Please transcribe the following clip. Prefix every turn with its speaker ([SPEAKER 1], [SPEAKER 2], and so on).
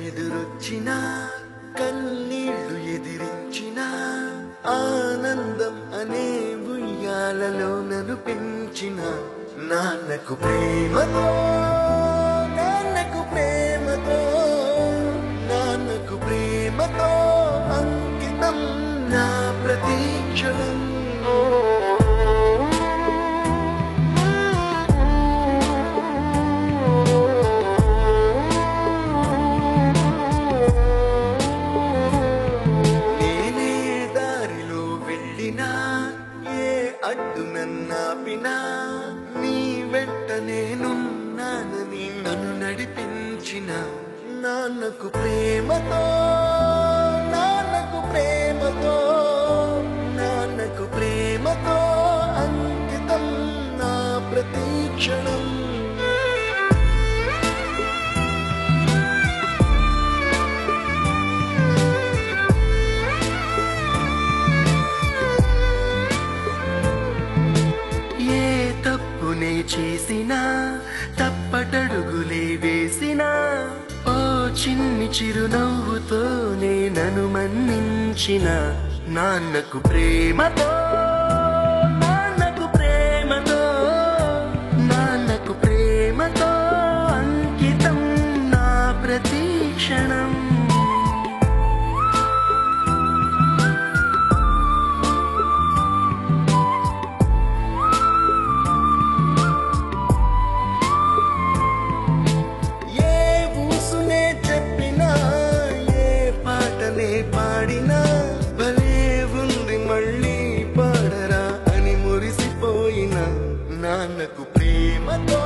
[SPEAKER 1] ఎదురొచ్చిన కన్నీళ్లు ఎదిరించిన ఆనందం అనే ఉయ్యాలలో నన్ను పెంచిన నాన్నకు ప్రేమతో నాన్నకు ప్రేమతో నాన్నకు ప్రేమతో అంకితం నా ప్రతీక్షణం అడ్డు నన్నాపినా నీ వెంట నేనున్నానని నన్ను నడిపించిన నాన్నకు ప్రేమతో నాన్నకు ప్రేమతో నాన్నకు ప్రేమతో అంకితం నా ప్రతీక్షణం చేసిన తప్పటడుగులే వేసిన ఓ చిన్ని చిరునవ్వుతోనే నన్ను మన్నించిన నాన్నకు ప్రేమతో నాన్నకు ప్రేమతో నాన్నకు ప్రేమతో అంకితం నా ప్రతీక్షణం పాడినా భలే ఉంది మళ్ళీ పాడరా అని మురిసిపోయిన నాన్నకు ప్రేమతో